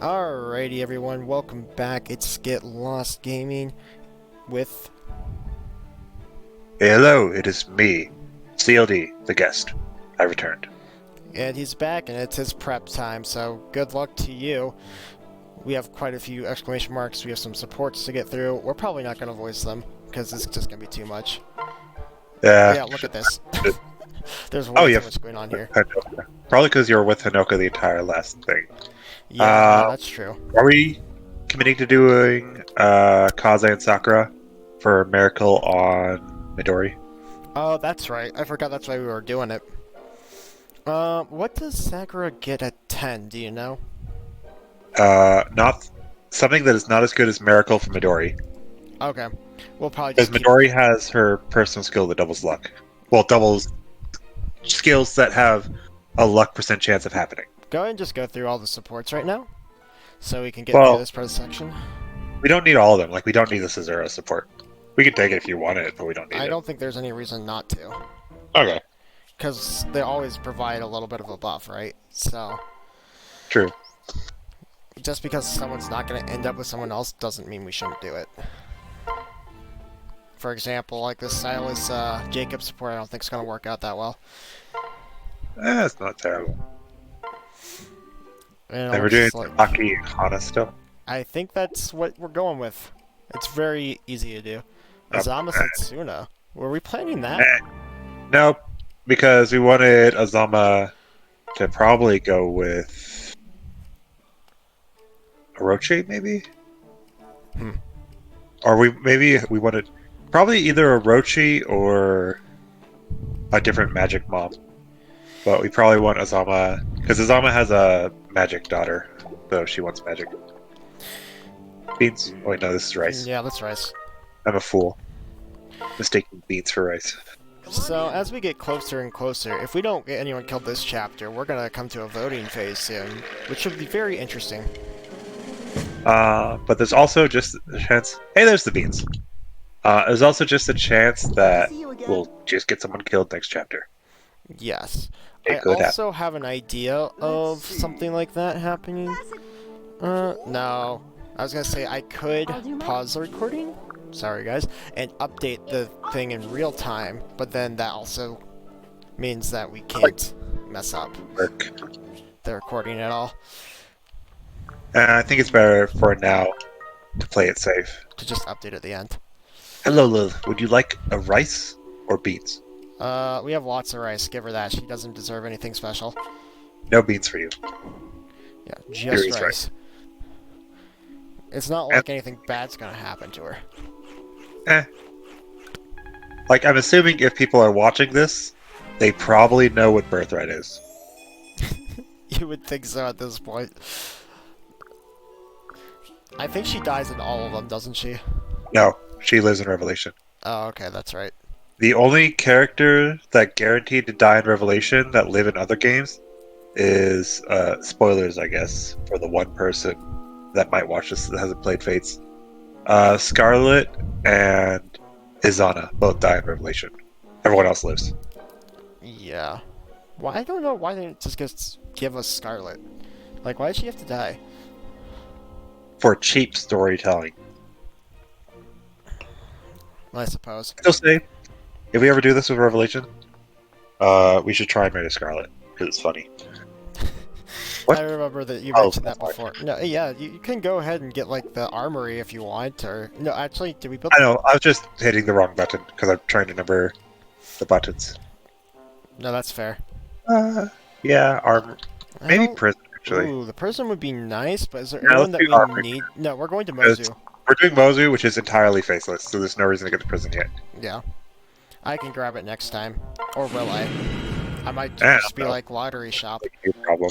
Alrighty everyone, welcome back. It's Get Lost Gaming with... Hey, hello, it is me, CLD, the guest. I returned. And he's back and it's his prep time, so good luck to you. We have quite a few exclamation marks, we have some supports to get through. We're probably not going to voice them, because it's just going to be too much. Yeah, look at this. There's way too much going on here. Hanoka. Probably because you were with Hanoka the entire last thing. Yeah, that's true. Are we committing to doing Kaze and Sakura for Miracle on Midori? Oh, that's right. I forgot that's why we were doing it. What does Sakura get at 10, do you know? Not something that is not as good as Miracle for Midori. Okay. We'll probably Because just Midori has her personal skill that doubles luck. Well, doubles skills that have a luck % chance of happening. go ahead and just go through all the supports right now, so we can get through this first section. We don't need all of them. Like, we don't need the Scizora support. We can take it if you want it, but we don't need it. I don't think there's any reason not to. Okay. Because they always provide a little bit of a buff, right? So... True. Just because someone's not going to end up with someone else doesn't mean we shouldn't do it. For example, like this Silas Jacob support, I don't think it's going to work out that well. It's not terrible. And we're doing Aki and Hana still? I think that's what we're going with. It's very easy to do. Azama Setsuna. Were we planning that? Nope. Because we wanted Azama to probably go with Orochi, maybe? Or maybe we wanted probably either Orochi or a different magic mom. But we probably want Azama because Azama has a magic daughter, so she wants magic. Beans? Oh, wait, no, this is rice. Yeah, that's rice. I'm a fool. Mistaking beans for rice. So, as we get closer and closer, if we don't get anyone killed this chapter, we're gonna come to a voting phase soon, which should be very interesting. But there's also just a chance... Hey, there's the beans. There's also just a chance that we'll just get someone killed next chapter. Yes. I also have an idea of something like that happening. No. I was gonna say I could pause the recording, sorry guys, and update the thing in real time, but then that also means that we can't mess up the recording at all. I think it's better for now to play it safe. To just update at the end. Hello, Lil. Would you like a rice or beans? We have lots of rice. Give her that. She doesn't deserve anything special. No beans for you. Yeah, just rice. It's not like anything bad's gonna happen to her. Like, I'm assuming if people are watching this, they probably know what birthright is. You would think so at this point. I think she dies in all of them, doesn't she? No, she lives in Revelation. Oh, okay, that's right. The only character that guaranteed to die in Revelation that live in other games is, spoilers, I guess, for the one person that might watch this that hasn't played Fates. Scarlet and Izana both die in Revelation. Everyone else lives. Yeah. Well, I don't know why they didn't just give us Scarlet. Like, why did she have to die? For cheap storytelling. I suppose. I'll say, if we ever do this with Revelation, we should try and marry Scarlet, because it's funny. What? I remember that you mentioned that before. No, yeah, you can go ahead and get, like, the armory if you want, or... No, actually, did we build... I know, I was just hitting the wrong button, because I'm trying to number the buttons. No, that's fair. Yeah, armor. Maybe prison, actually. Ooh, the prison would be nice, but is there anyone that we need? No, we're going to Mozu. We're doing Mozu, which is entirely faceless, so there's no reason to get to prison yet. Yeah. I can grab it next time. Or will I? I might just be like lottery shop. No problem.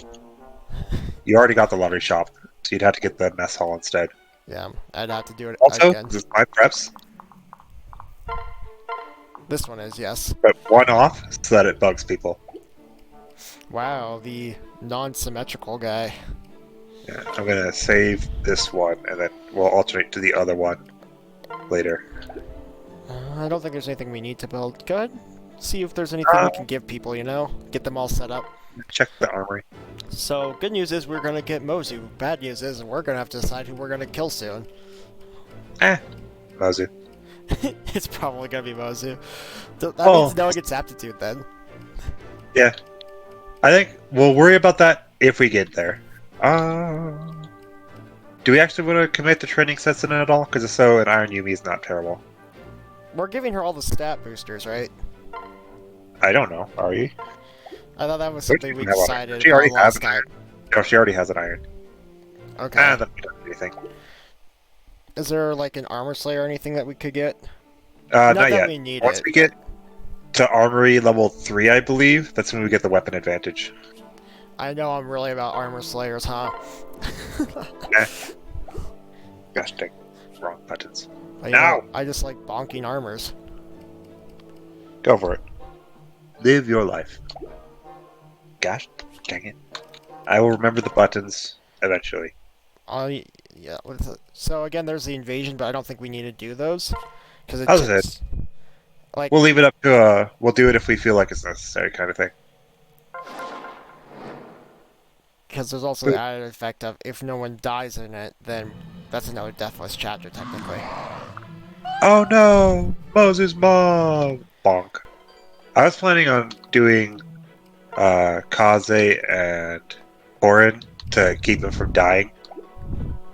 You already got the lottery shop, so you'd have to get the mess hall instead. Yeah, I'd have to do it also, again. this is my preps. This one is, yes. But one off, so that it bugs people. Wow, the non-symmetrical guy. Yeah, I'm gonna save this one, and then we'll alternate to the other one later. I don't think there's anything we need to build. Go ahead, see if there's anything we can give people, you know? Get them all set up. Check the armory. So, good news is we're gonna get Mozu. Bad news is we're gonna have to decide who we're gonna kill soon. Mozu. It's probably gonna be Mozu. That means Noah gets aptitude then. Yeah. I think we'll worry about that if we get there. Do we actually want to commit the training sets in it at all? Because if so, an Iron Yumi is not terrible. We're giving her all the stat boosters, right? I don't know. Are you? I thought that was something we decided she already has last an iron. time. No, she already has an iron. Okay. That doesn't do anything. Is there like an armor slayer or anything that we could get? Not yet. We need Once we get to armory level 3, I believe, that's when we get the weapon advantage. I know I'm really about armor slayers, huh? Gosh dang. Wrong buttons. No! I just like bonking armors. Go for it. Live your life. Gosh dang it. I will remember the buttons eventually. Yeah. So again, there's the invasion, but I don't think we need to do those. Because How's it? Like, we'll leave it up to, we'll do it if we feel like it's necessary kind of thing. Because there's also the added effect of if no one dies in it, then that's another deathless chapter, technically. Oh no! Moses' mom! Bonk. I was planning on doing Kaze and Corrin to keep them from dying.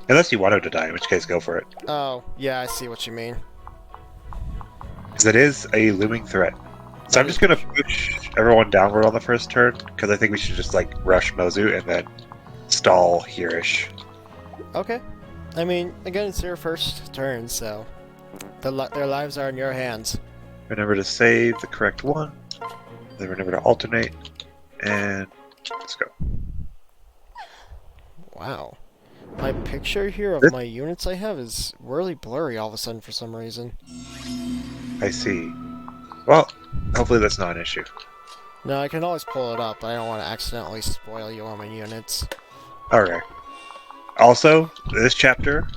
Unless you want him to die, in which case go for it. Oh, yeah, I see what you mean. Because it is a looming threat. So I'm just going to push everyone downward on the first turn, because I think we should just, like, rush Mozu and then stall here-ish. Okay. I mean, again, it's your first turn, so their lives are in your hands. Remember to save the correct one, then remember to alternate, and let's go. Wow. My picture here of my units I have is really blurry all of a sudden for some reason. I see. Well, hopefully that's not an issue. No, I can always pull it up, but I don't want to accidentally spoil you on my units. Okay. Also, this chapter,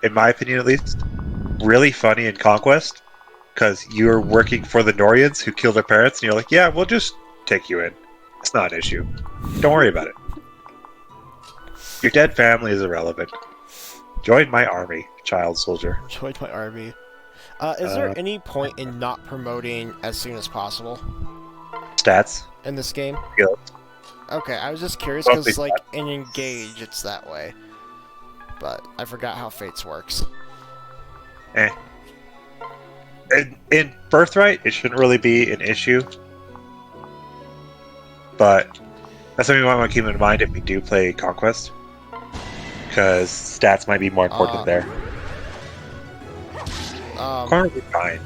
in my opinion at least, really funny in Conquest, because you're working for the Norians who killed their parents, and you're like, yeah, we'll just take you in. It's not an issue. Don't worry about it. Your dead family is irrelevant. Join my army, child soldier. Join my army. Is there any point in not promoting as soon as possible? Stats? In this game? Skills. Okay, I was just curious, because, like, in Engage, it's that way. But I forgot how Fates works. In Birthright, it shouldn't really be an issue. But that's something we might want to keep in mind if we do play Conquest. Because stats might be more important there. Corrin will be fine.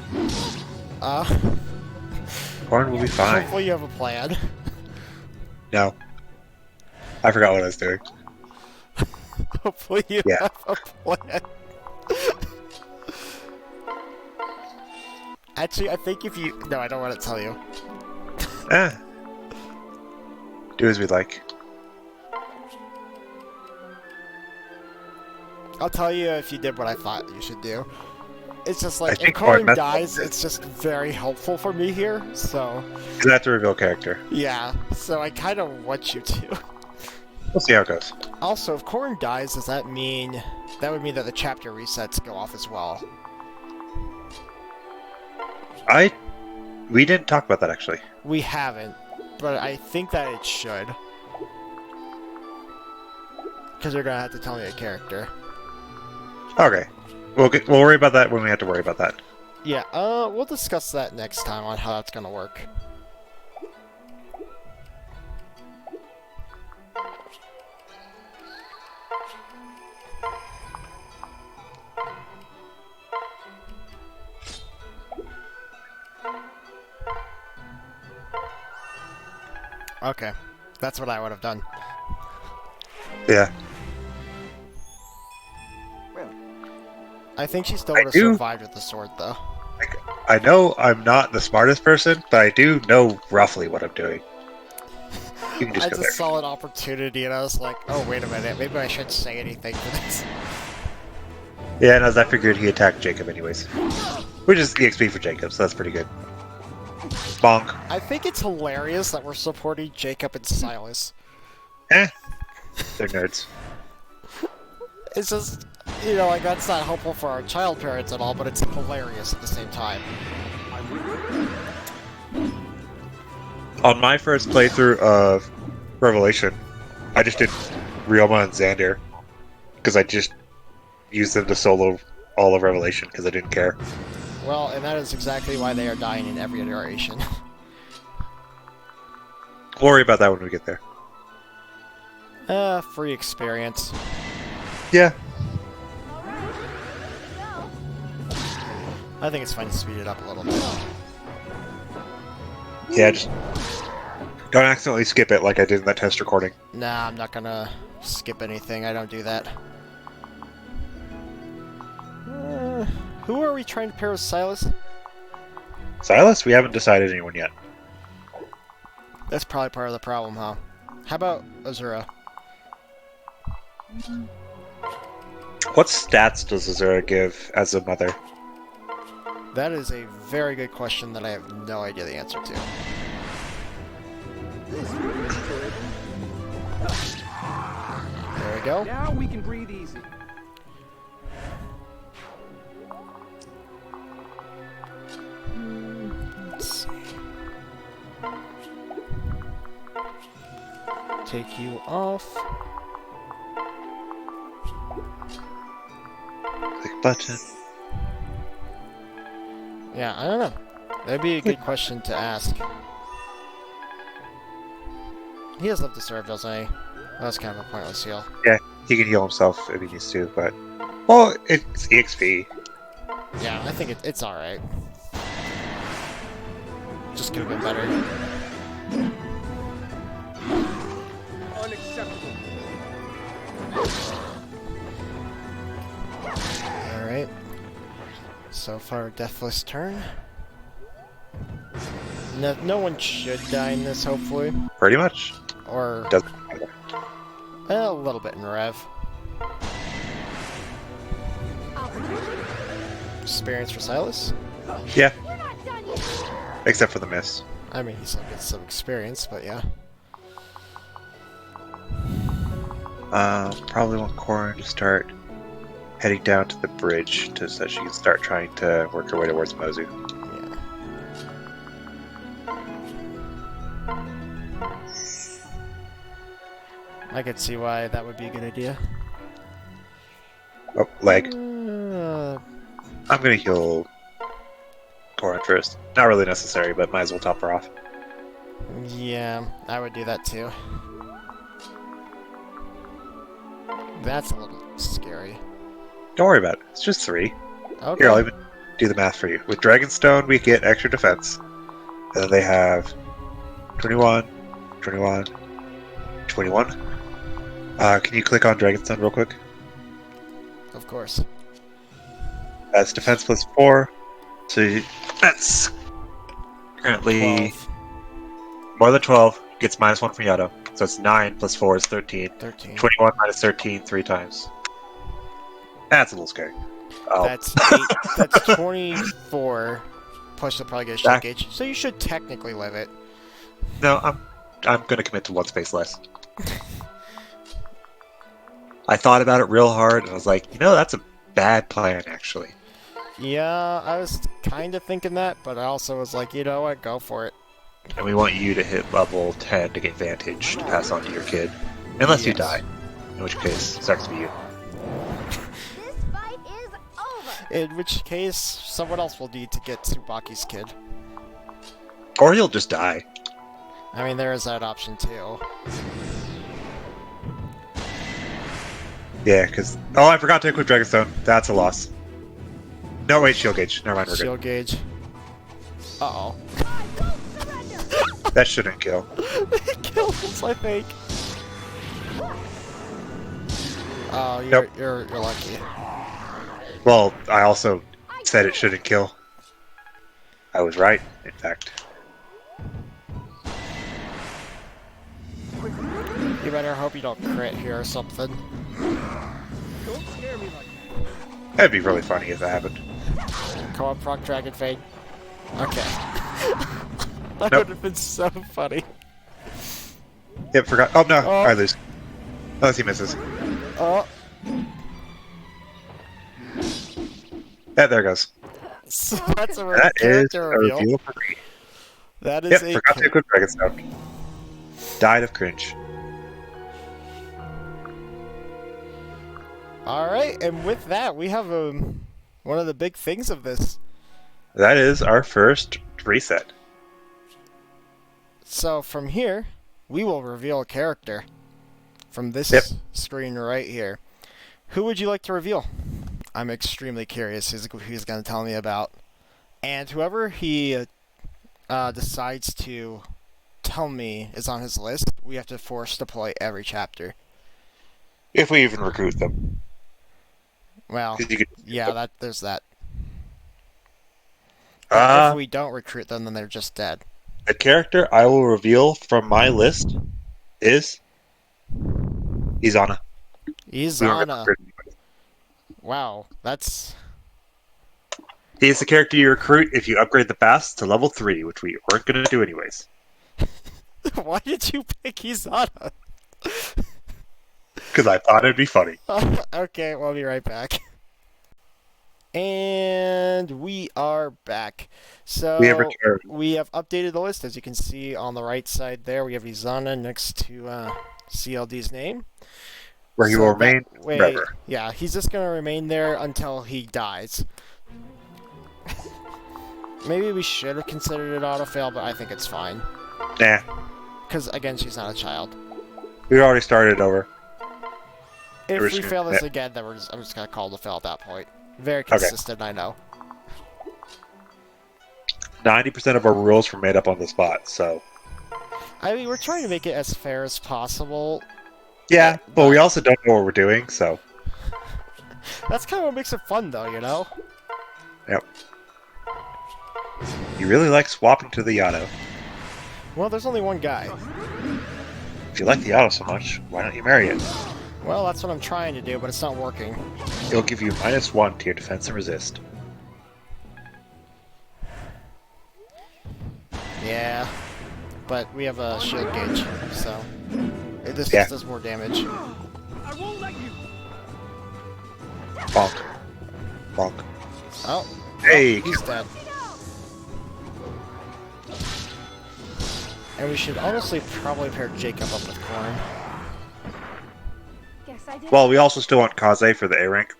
Corrin will be fine. Hopefully you have a plan. No. I forgot what I was doing. Hopefully you have a plan. Actually, I think if you... No, I don't want to tell you. Do as we like. I'll tell you if you did what I thought you should do. It's just like, if Corrin dies, it's just very helpful for me here, so... You have to reveal character. Yeah, so I kind of want you to. We'll see how it goes. Also, if Corrin dies, does that mean... That would mean that the chapter resets go off as well. We didn't talk about that, actually. We haven't, but I think that it should. Because you're gonna have to tell me a character. Okay. We'll worry about that when we have to worry about that. Yeah, we'll discuss that next time on how that's gonna work. Okay, that's what I would have done. Yeah. I think she still would have survived with the sword, though. I know I'm not the smartest person, but I do know roughly what I'm doing. You can just go there. I just saw an opportunity, and I was like, oh, wait a minute, maybe I shouldn't say anything for this. Yeah, and as I figured, he attacked Jacob anyways. Which is EXP for Jacob, so that's pretty good. Bonk. I think it's hilarious that we're supporting Jacob and Silas. They're nerds. It's just, you know, like, that's not helpful for our child parents at all, but it's hilarious at the same time. On my first playthrough of Revelation, I just did Ryoma and Xander because I just used them to solo all of Revelation because I didn't care. Well, and that is exactly why they are dying in every iteration. We'll worry about that when we get there. Free experience. Yeah. I think it's fine to speed it up a little bit. Yeah, just don't accidentally skip it like I did in that test recording. Nah, I'm not gonna skip anything. I don't do that. Who are we trying to pair with Silas? Silas? We haven't decided anyone yet. That's probably part of the problem, huh? How about Azura? What stats does Azura give as a mother? That is a very good question that I have no idea the answer to. There we go. Now we can breathe easy. Let's see. Take you off. Click button. Yeah, I don't know. That'd be a good question to ask. He has left to serve, doesn't he? That's kind of a pointless heal. Yeah, he can heal himself if he needs to, but... Well, it's EXP. Yeah, I think it's alright. Just could have been better. Unacceptable. Alright. So far, deathless turn. No one should die in this, hopefully. Pretty much. Or Doesn't matter. a little bit in Rev. Experience for Silas? Yeah. Except for the miss. I mean, he still gets some experience, but yeah. Probably want Corrin to start heading down to the bridge so that she can start trying to work her way towards Mozu. Yeah. I could see why that would be a good idea. Oh, leg. Uh, I'm gonna heal Corrin first. Not really necessary, but might as well top her off. yeah, I would do that too. That's a little scary. Don't worry about it. It's just 3. Okay. Here, I'll even do the math for you. With Dragonstone, we get extra defense. And then they have 21, 21, 21. Can you click on Dragonstone real quick? Of course. That's defense plus 4. So that's currently 12. more than 12. Gets -1 from Yato. So it's 9 plus 4 is 13. 13. 21 minus 13 3 times. That's a little scary. Oh. That's 8. That's 24. Plus you'll probably get a shield gauge. So you should technically live it. No, I'm gonna commit to 1 space less. I thought about it real hard, and I was like, you know, that's a bad plan, actually. Yeah, I was kind of thinking that, but I also was like, you know what, go for it. And we want you to hit level 10 to get Vantage to pass on to your kid. Unless you Yes. die. In which case, it sucks to be you. This fight is over. In which case, someone else will need to get Tsubaki's kid. Or he'll just die. I mean, there is that option too. Yeah, because... Oh, I forgot to equip Dragonstone. That's a loss. No, wait, shield gauge. Never mind, we're Shield gauge. Uh-oh. good. That shouldn't kill. It killed us, I think. Oh, Nope. you're lucky. Well, I also said it shouldn't kill. I was right, in fact. You better hope you don't crit here or something. Don't scare me like that. That'd be really funny if that happened. Come on, proc Dragon Fade. Okay. That Nope. would have been so funny. Yep, forgot. Oh no, Oh. I lose. Unless he misses. Oh, Yeah, there it goes. so that's a That is character a reveal. reveal for me. That Yep, is forgot to equip Dragon Stone. Died of cringe. Alright, and with that, we have one of the big things of this. That is our first reset. So from here, we will reveal a character. From this Yep. screen right here. Who would you like to reveal? I'm extremely curious who he's going to tell me about. And whoever he decides to tell me is on his list, we have to force deploy every chapter. If we even recruit them. Well, 'Cause you could- yeah, there's that. But if we don't recruit them, then they're just dead. The character I will reveal from my list is Izana. We don't get Izana. recruited anybody. Wow, that's... He is the character you recruit if you upgrade the fast to level 3, which we weren't going to do anyways. Why did you pick Izana? Because I thought it'd be funny. Okay, we'll be right back. And we are back. So We have returned. we have updated the list. As you can see on the right side there, we have Izana next to CLD's name. Where he So will that remain way- forever. Yeah, he's just going to remain there until he dies. Maybe we should have considered it auto-fail, but I think it's fine. Nah. Because, again, she's not a child. We already started over. If We're we just gonna- fail this yeah. again, then I'm just going to call the fail at that point. Very consistent, I know. 90% of our rules were made up on the spot, so... I mean, we're trying to make it as fair as possible. Yeah, but we also don't know what we're doing, so... That's kind of what makes it fun, though, you know? Yep. You really like swapping to the Yano. Well, there's only one guy. If you like the Yano so much, why don't you marry it? Well, that's what I'm trying to do, but it's not working. It'll give you -1 to your defense and resist. Yeah. But we have a shield gauge, so... This Yeah. just does more damage. I won't let you. Bonk. Bonk. Oh. Hey! He's dead. And we should honestly probably pair Jacob up with Corrin. Guess I did. Well, we also still want Kaze for the A rank.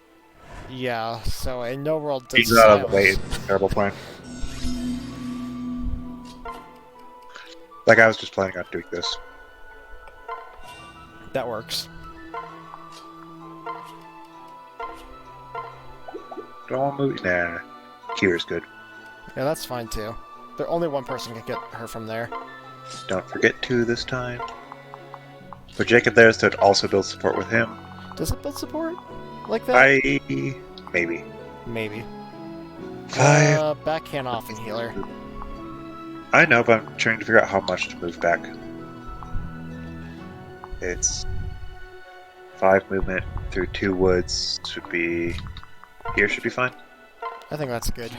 Yeah, so in no world does He's out of the way. Silas- It's a terrible plan. Like, I was just planning on doing this. That works. Don't want to move. Nah. Kira's good. Yeah, that's fine too. But only one person can get her from there. Don't forget to this time. But Jacob there, so it also builds support with him. Does it build support like that? Maybe. Maybe. 5. Backhand off and healer. I know, but I'm trying to figure out how much to move back. It's 5 movement through 2 woods. Should be... Here should be fine. I think that's good.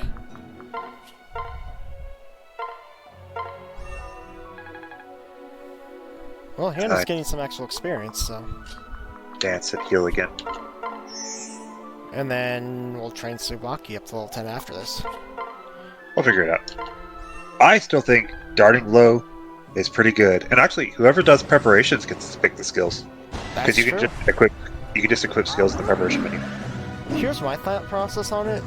Well, Hannah's Alright. getting some actual experience, so... Dance and heal again. And then we'll train Tsubaki up to level 10 after this. We'll figure it out. I still think darting low is pretty good. And actually, whoever does preparations gets to pick the skills. That's Because you true. can just equip skills in the preparation menu. Here's my thought process on it.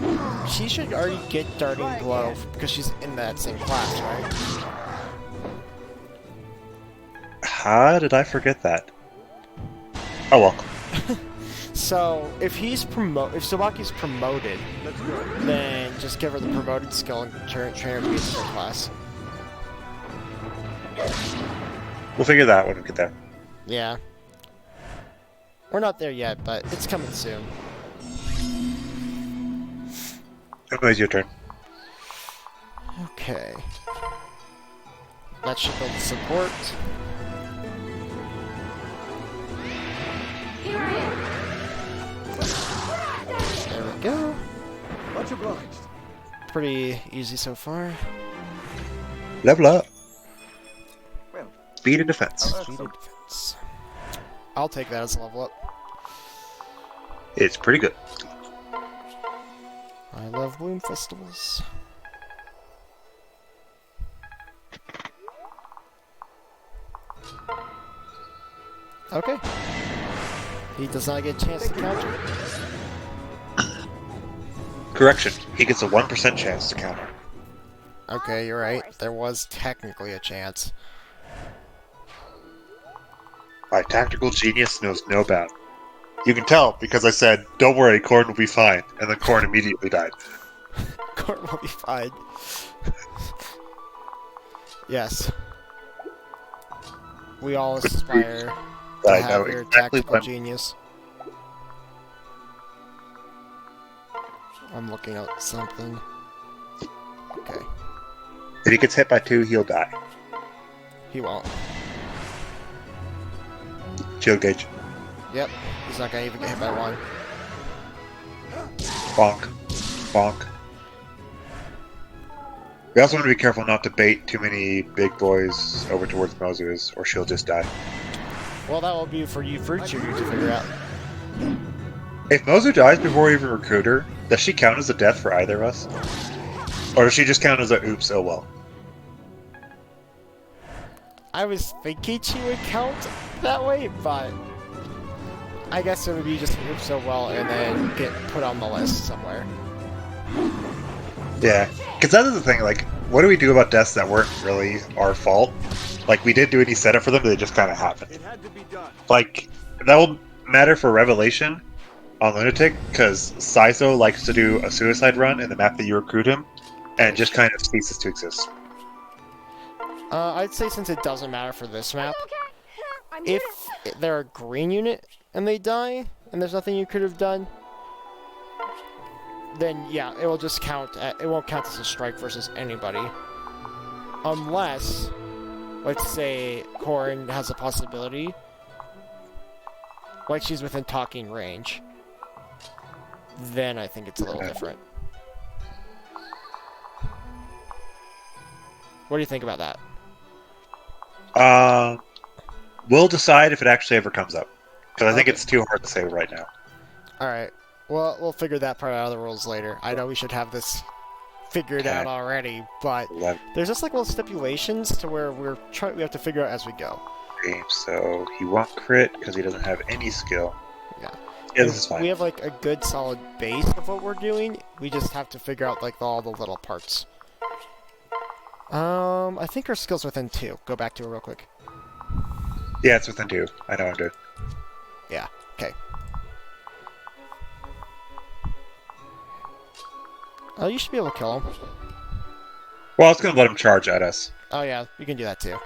She should already get Darting Blow because she's in that same class, right? How did I forget that? Oh well. So if Tsubaki's promoted, Let's go. then just give her the promoted skill and train her to be in her class. We'll figure that out when we get there. Yeah. We're not there yet, but it's coming soon. Anyways, your turn. Okay. That should build the support. Here I am. There we go. Much obliged. Pretty easy so far. Level up. Well, Speed and defense. I'll add Speed some. and defense. I'll take that as a level up. It's pretty good. I love bloom festivals. Okay. He does not get a chance to counter. Correction. He gets a 1% chance to counter. Okay, you're right. There was technically a chance. My tactical genius knows no bound. You can tell because I said, "Don't worry, Corrin will be fine," and then Corrin immediately died. Corrin will be fine. Yes. We all aspire to I have know your exactly tactical when. genius. I'm looking at something. Okay. If he gets hit by 2, he'll die. He won't. Shield gauge. Yep. He's not gonna even get hit by 1. Bonk. Bonk. We also want to be careful not to bait too many big boys over towards Mozu's, or she'll just die. Well, that will be for you fruit shooter to figure out. If Mozu dies before we even recruit her, does she count as a death for either of us? Or does she just count as a oops, oh well? I was thinking she would count that way, but I guess it would be just oops so well and then get put on the list somewhere. Yeah, because that is the thing, like, what do we do about deaths that weren't really our fault? Like, we didn't do any setup for them, they just kind of happened. It had to be done. Like, that will matter for Revelation on Lunatic, because Saizo likes to do a suicide run in the map that you recruit him, and just kind of ceases to exist. I'd say since it doesn't matter for this map, I'm here if they're a green unit and they die, and there's nothing you could have done, then yeah, it will just count, it won't count as a strike versus anybody. Unless, let's say, Corrin has a possibility, like she's within talking range. Then I think it's a little different. What do you think about that? We'll decide if it actually ever comes up. Because I think it's too hard to say right now. Alright. Well, we'll figure that part out of the rules later. I know we should have this figured out already, but there's just like little stipulations to where we have to figure out as we go. Okay, so he won't crit because he doesn't have any skill. Yeah. Yeah, this is fine. We have like a good solid base of what we're doing. We just have to figure out like all the little parts. I think our skill's within 2. Go back to it real quick. Yeah, it's within 2. I know I'm doing. Yeah, okay. Oh, you should be able to kill him. Well, I was going to let him charge at us. Oh yeah, you can do that too.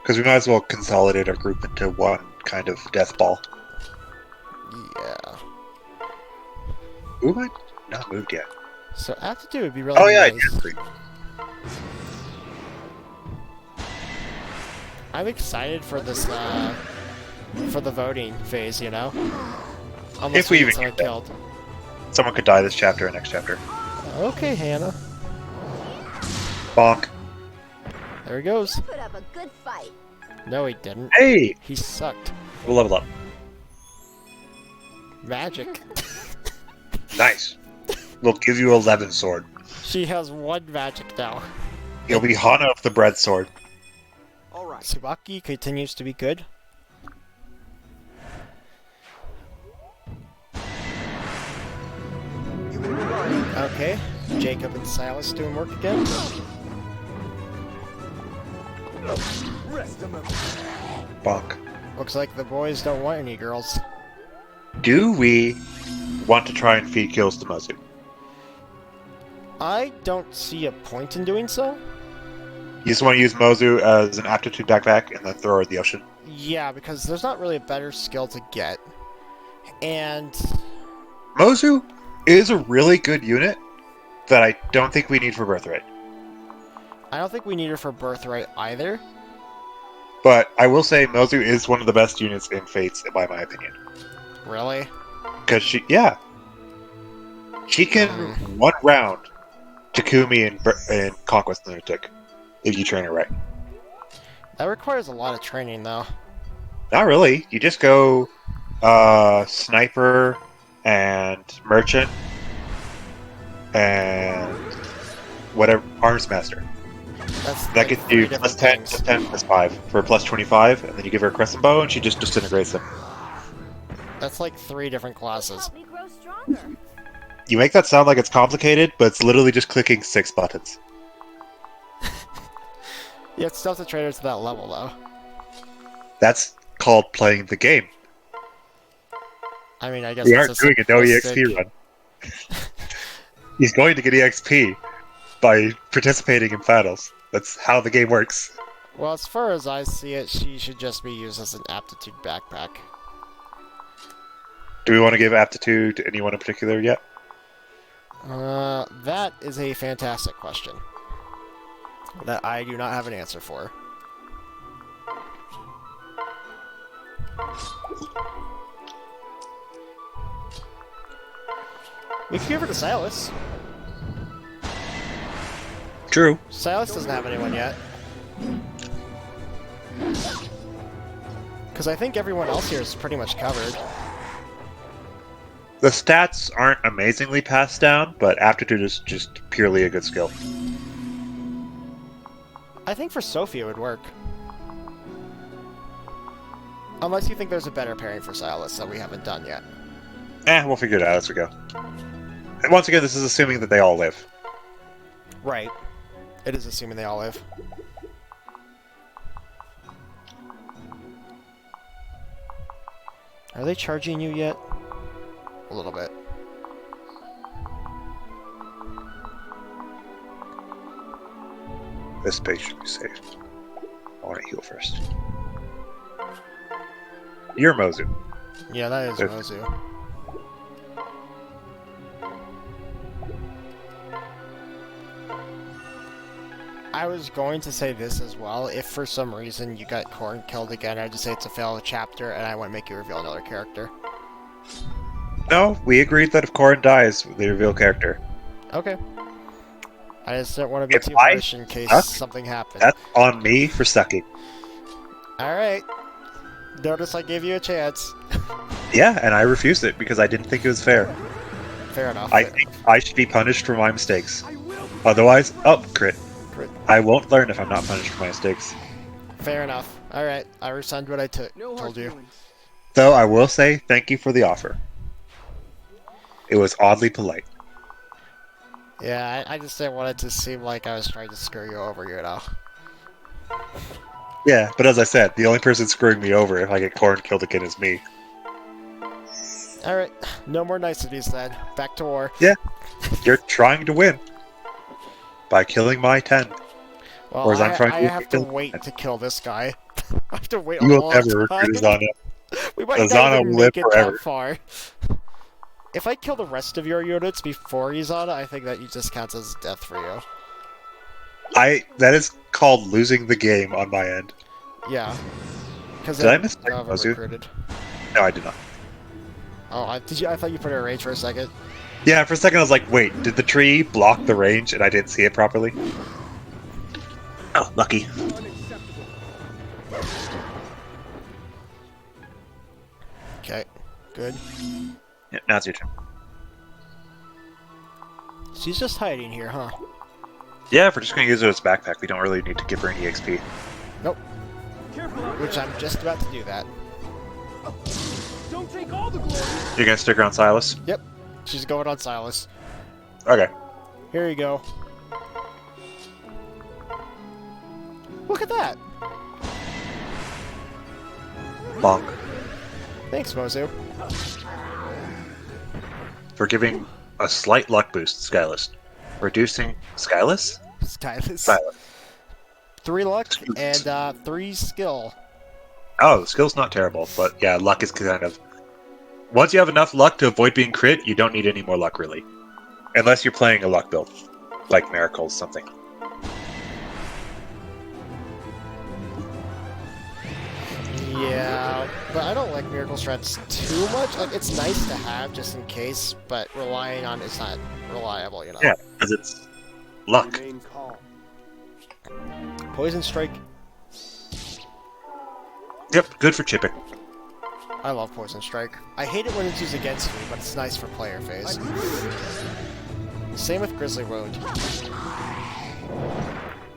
Because we might as well consolidate our group into one kind of death ball. Yeah. Who am I not moved yet? So aptitude would be really Oh yeah, nice. I did. I'm excited for this, for the voting phase, you know? Unless If we get even someone get that. killed. Someone could die this chapter or next chapter. Okay, Hannah. Bonk. There he goes. put up a good fight. No, he didn't. Hey! He sucked. We'll level up. Magic. Nice. We'll give you 11 sword. She has 1 magic now. You'll be Hana of the bread sword. All right. Tsubaki continues to be good. Okay, Jacob and Silas doing work again. Rest a moment. Bonk. Looks like the boys don't want any girls. Do we want to try and feed kills to Mozu? I don't see a point in doing so. You just want to use Mozu as an aptitude backpack and then throw her in the ocean? Yeah, because there's not really a better skill to get. And Mozu is a really good unit that I don't think we need for Birthright. I don't think we need her for Birthright either. But I will say Mozu is one of the best units in Fates, by my opinion. Really? Because she can one round Takumi in Conquest Lunatic. if you train it right. That requires a lot of training, though. Not really. You just go sniper and merchant and whatever arms master. That That like gets 3 you different plus 10, things. plus 10, plus 5 for plus 25, and then you give her a crescent bow and she just disintegrates them. That's like 3 different classes. Help me grow stronger. You make that sound like it's complicated, but it's literally just clicking 6 buttons. You have to stuff the trainer to that level, though. That's called playing the game. I mean, I guess We it's aren't a doing a no simplistic- EXP run. He's going to get EXP by participating in battles. That's how the game works. Well, as far as I see it, she should just be used as an aptitude backpack. Do we want to give aptitude to anyone in particular yet? That is a fantastic question that I do not have an answer for. We could give her to Silas. True. Silas doesn't have anyone yet. Because I think everyone else here is pretty much covered. The stats aren't amazingly passed down, but aptitude is just purely a good skill. I think for Sophie it would work. Unless you think there's a better pairing for Silas that we haven't done yet. We'll figure it out as we go. And once again, this is assuming that they all live. Right. It is assuming they all live. Are they charging you yet? A little bit. This page should be safe. I want to heal first. You're Mozu. Yeah, that is If- Mozu. I was going to say this as well. If for some reason you got Corrin killed again, I'd just say it's a failed chapter, and I wouldn't make you reveal another character. No, we agreed that if Corrin dies, they reveal character. Okay. I just don't want to be If too I harsh in case suck, something happens. That's on me for sucking. Alright. Notice I gave you a chance. Yeah, and I refused it because I didn't think it was fair. Fair enough. I fair think enough. I should be punished for my mistakes. Otherwise, crit. Crit. I won't learn if I'm not punished for my mistakes. Fair enough. Alright, I rescind what I No hard told you. feelings. Though I will say thank you for the offer. It was oddly polite. Yeah, I just didn't want it to seem like I was trying to screw you over, you know. Yeah, but as I said, the only person screwing me over if I get Corrin killed again is me. Alright, no more niceties then. Back to war. You're trying to win by killing my 10. Well, Whereas I'm trying I to have to kill wait him. to kill this guy. I have to wait You a will long never time. recruit Azana. We might not Azana even will live make it forever. that far. If I kill the rest of your units before Izana, I think that just counts as death for you. That is called losing the game on my end. Yeah. Because Did I mistake Mozu Mozu? recruited. No, I did not. Oh, I thought you put her in range for a second. Yeah, for a second I was like, wait, did the tree block the range and I didn't see it properly? Oh, lucky. Unacceptable. Okay, good. Yeah, now it's your turn. She's just hiding here, huh? Yeah, if we're just going to use it as backpack, we don't really need to give her any XP. Careful out Which there. I'm just about to do that. Don't take all the glory. You're going to stick around Silas? Yep, she's going on Silas. Okay. Here you go. Look at that! Bonk. Thanks, Mozu. For giving a slight luck boost, Skyless. Reducing... Skyless? Stylus. Skyless. 3 luck and 3 skill. Oh, the skill's not terrible, but yeah, luck is kind of... Once you have enough luck to avoid being crit, you don't need any more luck, really. Unless you're playing a luck build. Like Miracles, something. Yeah, but I don't like miracle strats too much. Like, it's nice to have just in case, but relying on it's not reliable, you know. Yeah, because it's luck. Remain calm. Poison Strike. Yep, good for chipping. I love Poison Strike. I hate it when it's used against me, but it's nice for player phase. Same with Grizzly Wound.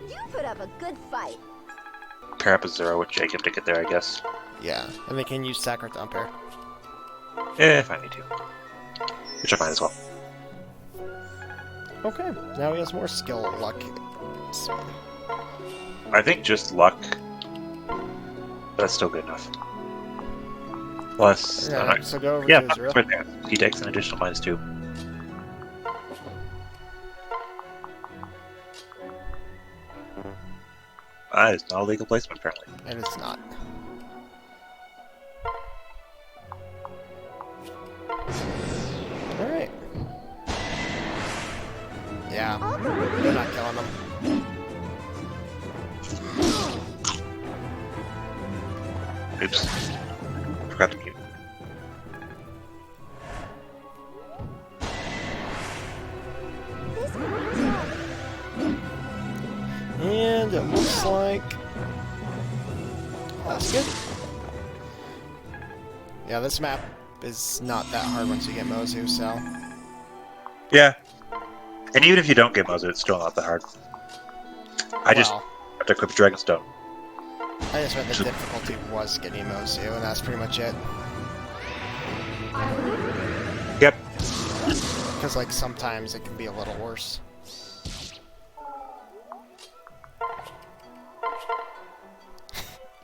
You put up a good fight. Pair up a 0 with Jacob to get there, I guess. Yeah, and they can use Sacred to unpair. If I need to. Which I might as well. Okay, now he has more skill luck. I think just luck. That's still good enough. Plus, Yeah, so go over yeah, to Israel. right there. He takes an additional -2. That is not a legal placement, apparently. And it's not. Alright. Yeah, they're not killing them. Oops. Forgot to mute. And it looks like... That's good. Yeah, this map is not that hard once you get Mozu, so... Yeah. And even if you don't get Mozu, it's still not that hard. I just have to equip Dragonstone. I just meant the difficulty was getting Mozu, and that's pretty much it. Yep. Because, like, sometimes it can be a little worse.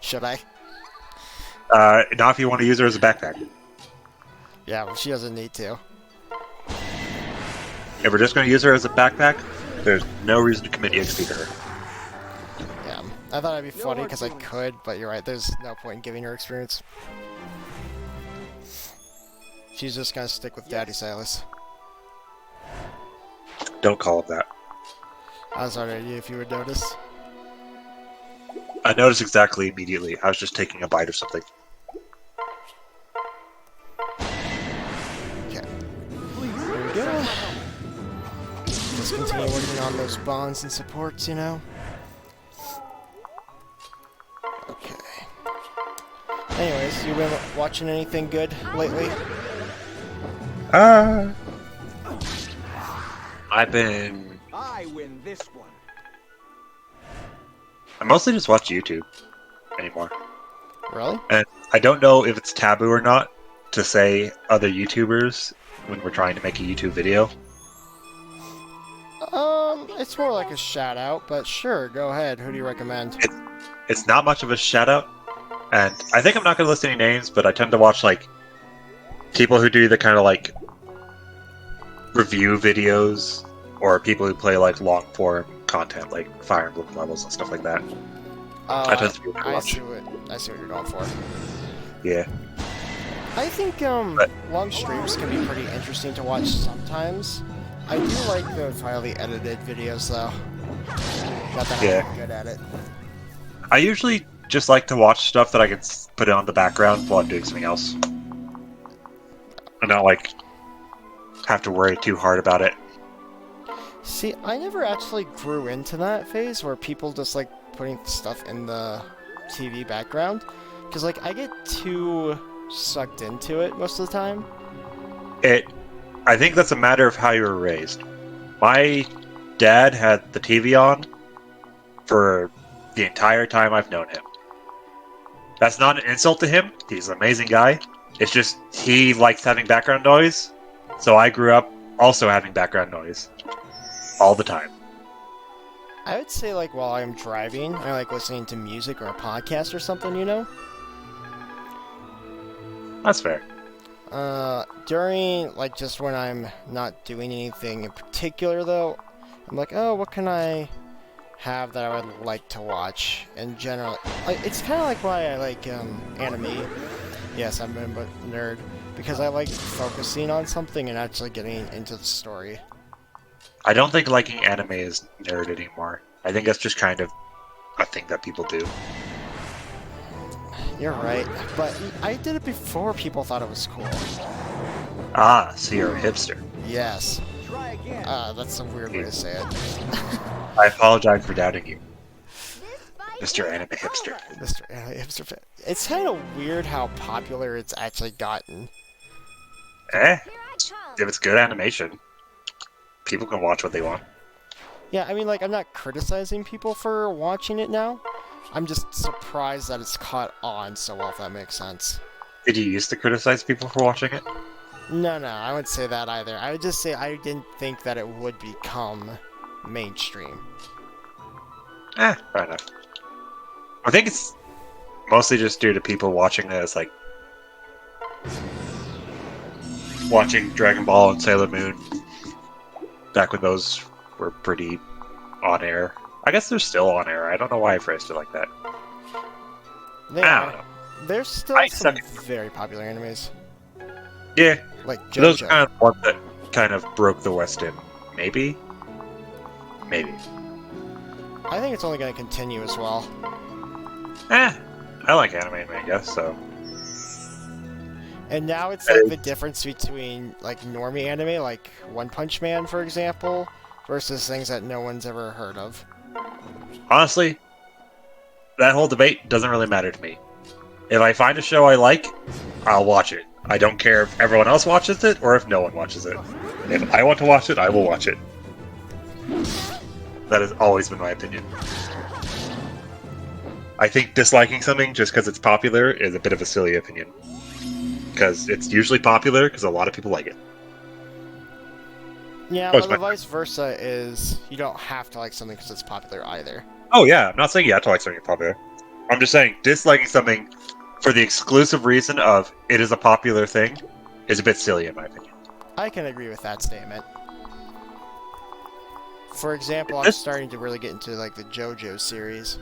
Should I? Not if you want to use her as a backpack. Yeah, well, she doesn't need to. If we're just going to use her as a backpack, there's no reason to commit EXP to her. Yeah, I thought it'd be funny because I could, but you're right, there's no point in giving her experience. She's just gonna stick with Daddy Silas. Don't call it that. I was already, if you would notice. I noticed exactly immediately. I was just taking a bite of something. Okay. There we go. Just continue working on those bonds and supports, you know? Okay. Anyways, you been watching anything good lately? I've been... I win this one. I mostly just watch YouTube anymore. Really? And I don't know if it's taboo or not to say other YouTubers when we're trying to make a YouTube video. It's more like a shout out, but sure, go ahead. Who do you recommend? It's not much of a shout out, and I think I'm not going to list any names, but I tend to watch like people who do the kind of like review videos, or people who play like long form content like Fire Emblem levels and stuff like that. I tend to be able to watch. I see what you're going for. Yeah. I think long streams can be pretty interesting to watch sometimes. I do like the highly edited videos though. Not that I'm good at it. I usually just like to watch stuff that I can put it on the background while I'm doing something else. And not like have to worry too hard about it. See, I never actually grew into that phase where people just like putting stuff in the TV background. Because like I get too sucked into it most of the time. I think that's a matter of how you were raised. My dad had the TV on for the entire time I've known him. That's not an insult to him. He's an amazing guy. It's just he likes having background noise, so I grew up also having background noise all the time. I would say like while I'm driving, I like listening to music or a podcast or something, you know? That's fair. During, like, just when I'm not doing anything in particular, though, I'm like, oh, what can I have that I would like to watch? In general, like, it's kind of like why I like, anime. Yes, I'm a nerd, because I like focusing on something and actually getting into the story. I don't think liking anime is nerd anymore. I think that's just kind of a thing that people do. You're right, but I did it before people thought it was cool. Ah, so you're a hipster. Yes. Try again. That's a weird way to say it. I apologize for doubting you. This Mr. Anime Hipster. Mr. Hipster. It's kind of weird how popular it's actually gotten. Eh? Here I come. If it's good animation, people can watch what they want. Yeah, I mean, like, I'm not criticizing people for watching it now. I'm just surprised that it's caught on so well, if that makes sense. Did you used to criticize people for watching it? No, I wouldn't say that either. I would just say I didn't think that it would become mainstream. Fair enough. I think it's mostly just due to people watching this, like watching Dragon Ball and Sailor Moon back when those were pretty on air. I guess they're still on air. I don't know why I phrased it like that. They I don't are. know. There's still some very popular animes. Yeah, Like those JoJo. are kind of the ones that kind of broke the West in. Maybe. I think it's only going to continue as well. I like anime, I guess, so. And now it's like the difference between like normie anime, like One Punch Man, for example, versus things that no one's ever heard of. Honestly, that whole debate doesn't really matter to me. If I find a show I like, I'll watch it. I don't care if everyone else watches it or if no one watches it. If I want to watch it, I will watch it. That has always been my opinion. I think disliking something just because it's popular is a bit of a silly opinion. Because it's usually popular because a lot of people like it. Yeah, but the vice versa is you don't have to like something because it's popular either. Oh yeah, I'm not saying you have to like something popular. I'm just saying disliking something for the exclusive reason of it is a popular thing is a bit silly in my opinion. I can agree with that statement. For example, I'm starting to really get into like the JoJo series.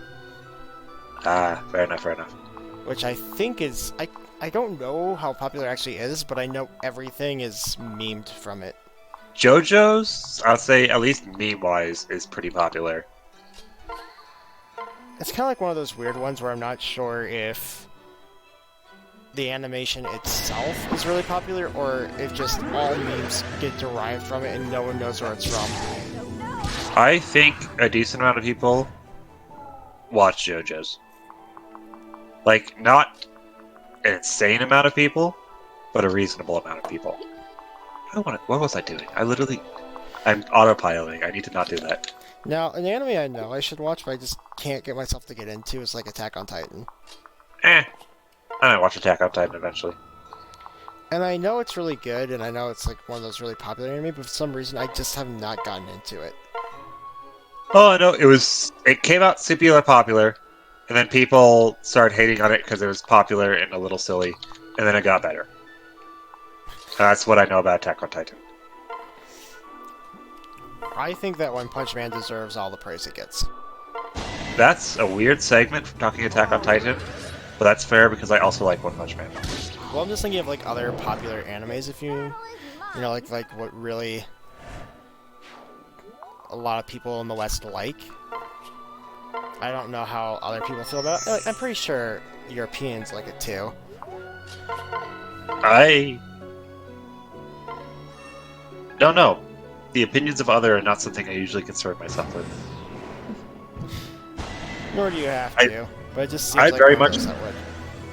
Fair enough. Which I think is... I don't know how popular it actually is, but I know everything is memed from it. JoJo's, I'll say, at least meme-wise, is pretty popular. It's kind of like one of those weird ones where I'm not sure if the animation itself is really popular, or if just all memes get derived from it and no one knows where it's from. I think a decent amount of people watch JoJo's. Like, not an insane amount of people, but a reasonable amount of people. What was I doing? I'm autopiloting. I need to not do that. Now, an anime I know I should watch, but I just can't get myself to get into is like Attack on Titan. I might watch Attack on Titan eventually. And I know it's really good, and I know it's like one of those really popular anime, but for some reason I just have not gotten into it. Oh, I know. It came out super popular, and then people started hating on it because it was popular and a little silly, and then it got better. And that's what I know about Attack on Titan. I think that One Punch Man deserves all the praise it gets. That's a weird segment from talking Attack on Titan, but that's fair because I also like One Punch Man. Well, I'm just thinking of like other popular animes, if you know, like what really a lot of people in the West like. I don't know how other people feel about it. Like, I'm pretty sure Europeans like it too. I don't know. The opinions of other are not something I usually concern myself with. Nor do you have to, but it just seems I like very one of much those that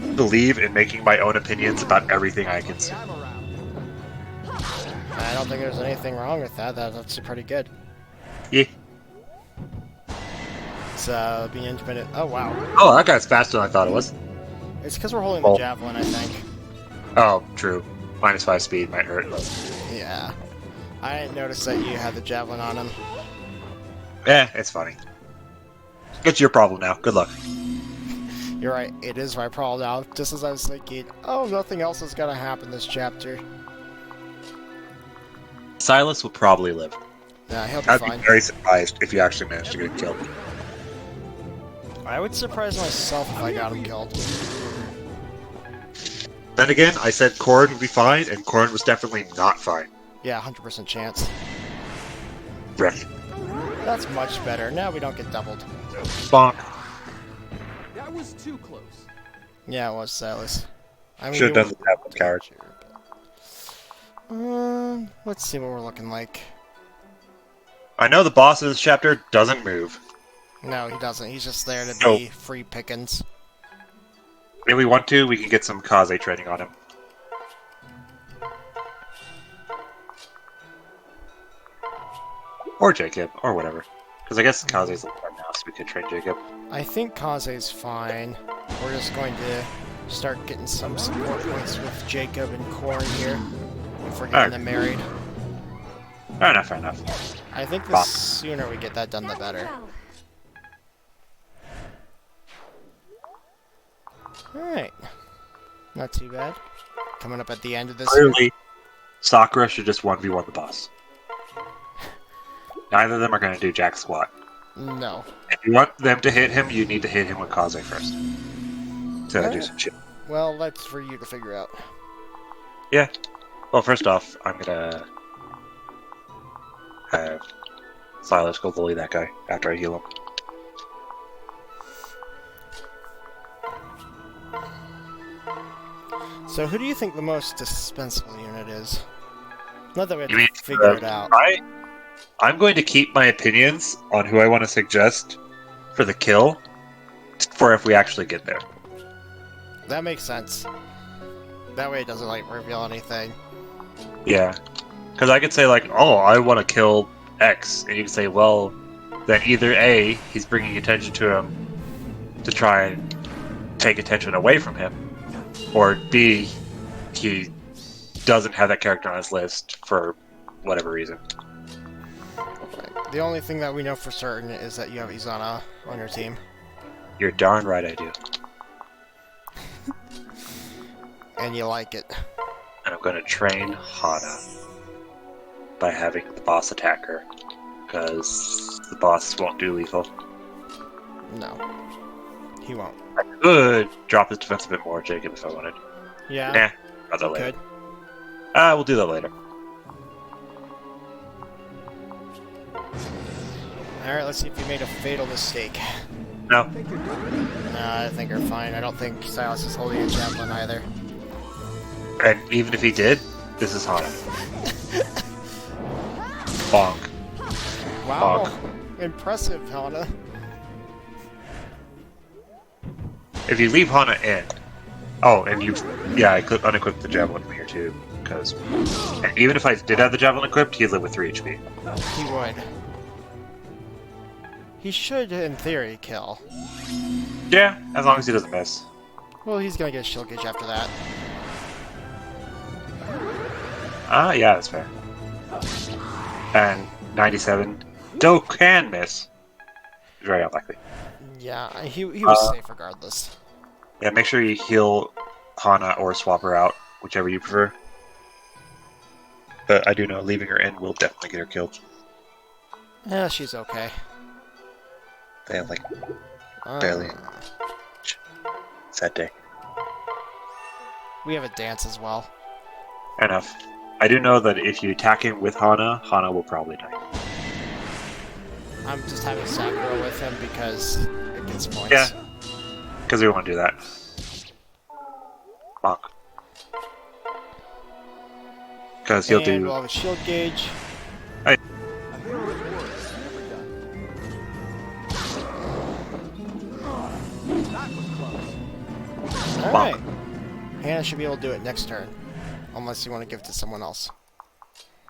would. believe in making my own opinions about everything I consume. I don't think there's anything wrong with that. That's actually pretty good. Yeah. It's being independent. Oh wow. Oh, that guy's faster than I thought it was. It's because we're holding the javelin, I think. Oh, true. -5 speed might hurt. Yeah. I didn't notice that you had the javelin on him. It's funny. It's your problem now. Good luck. You're right, it is my problem now. Just as I was thinking, oh, nothing else is gonna happen this chapter. Silas will probably live. Nah, he'll be I'd fine. be very surprised if you actually managed to get him killed. I would surprise myself if I got him killed. Then again, I said Corrin would be fine, and Corrin was definitely not fine. Yeah, 100% chance. Brick. That's much better. Now we don't get doubled. Bonk. That was too close. Yeah, it was Silas. I mean, Should have done the javelin coward. Let's see what we're looking like. I know the boss of this chapter doesn't move. No, he doesn't. He's just there to Oh. be free pickings. If we want to, we can get some Kaze training on him. Or Jacob, or whatever. Because I guess Kaze's a little hard now, so we could train Jacob. I think Kaze's fine. We're just going to start getting some support points with Jacob and Corrin here. If we're getting them married. Fair enough, fair enough. I think the sooner we get that done, the better. Alright. Not too bad. Coming up at the end of this. Clearly, Sakura should just 1v1 the boss. Neither of them are going to do jack squat. No. If you want them to hit him, you need to hit him with Kaze first. So do some shit. Well, that's for you to figure out. Yeah. Well, first off, I'm gonna have Silas go bully that guy after I heal him. So who do you think the most dispensable unit is? Not that we have You mean, to figure it out. I'm going to keep my opinions on who I want to suggest for the kill for if we actually get there. That makes sense. That way it doesn't, like, reveal anything. Yeah. Because I could say, like, oh, I want to kill X, and you can say, well, then either A, he's bringing attention to him to try and take attention away from him, or B, he doesn't have that character on his list for whatever reason. Right. The only thing that we know for certain is that you have Izana on your team. You're darn right I do. And you like it. And I'm going to train Hana by having the boss attack her, because the boss won't do lethal. No. He won't. I could drop his defense a bit more, Jacob, if I wanted. Yeah. Nah, rather later. Good. We'll do that later. Alright, let's see if you made a fatal mistake. No. I think you're fine. I don't think Silas is holding a javelin either. And even if he did, this is Hana. Bonk. Wow. Bonk. Impressive, Hana. If you leave Hana in... Oh, and you... Yeah, I could unequip the javelin from here too, because... even if I did have the javelin equipped, he'd live with 3 HP. He would. He should, in theory, kill. Yeah, as long as he doesn't miss. Well, he's gonna get a shield gauge after that. Yeah, that's fair. And 97 still can miss. Very unlikely. Yeah, he was safe regardless. Yeah, make sure you heal Hana or swap her out, whichever you prefer. But I do know leaving her in will definitely get her killed. Yeah, she's okay. They have, like, barely. Sad day. We have a dance as well. Fair enough. I do know that if you attack him with Hana, Hana will probably die. I'm just having Sakura with him because it gets points. Yeah. Because we want to do that. Bonk. Because he'll And do... we'll have a shield gauge. A hero's work is never done. That was close. Alright. Hannah should be able to do it next turn. Unless you want to give it to someone else.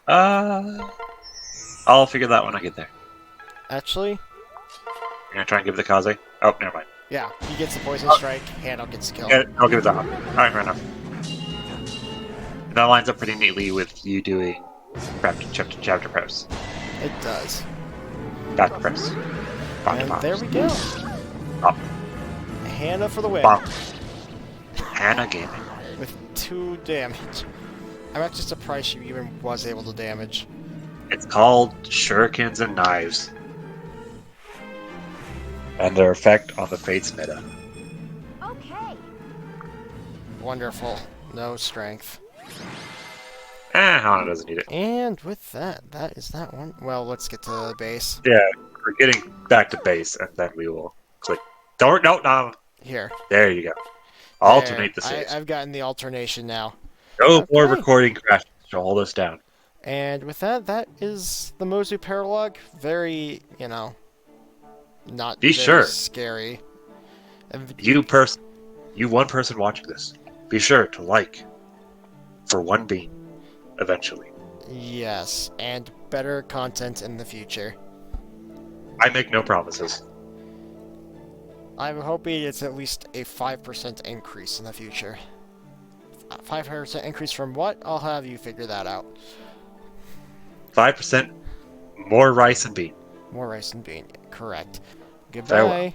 I'll figure that when I get there. Actually, You're gonna try and give it to Kaze? Oh, never mind. yeah, he gets the poison strike, Hannah gets killed. Yeah, I'll give it to Hana. Alright, fair enough. That lines up pretty neatly with you doing chapter preps. It does. Chapter preps. And there we go. Bop. Hannah for the win. Bop. Hana Gaming. With 2 damage. I'm actually surprised she even was able to damage. It's called Shurikens and Knives. And their effect on the Fates meta. Okay. Wonderful. No strength. Hana doesn't need it. And with that, that is that one. Well, let's get to the base. Yeah, we're getting back to base, and then we will click. Don't, no. Here. There you go. Alternate the There. saves. I've gotten the alternation now. No more Okay. recording crashes to hold us down. And with that, that is the Mozu Paralog. Very, not Be very sure. scary. And You one person watching this, be sure to like for one bean eventually. yes, and better content in the future. I make no promises. I'm hoping it's at least a 5% increase in the future. 5% increase from what? I'll have you figure that out. 5% more rice and bean. More rice and bean, correct. Farewell. Goodbye.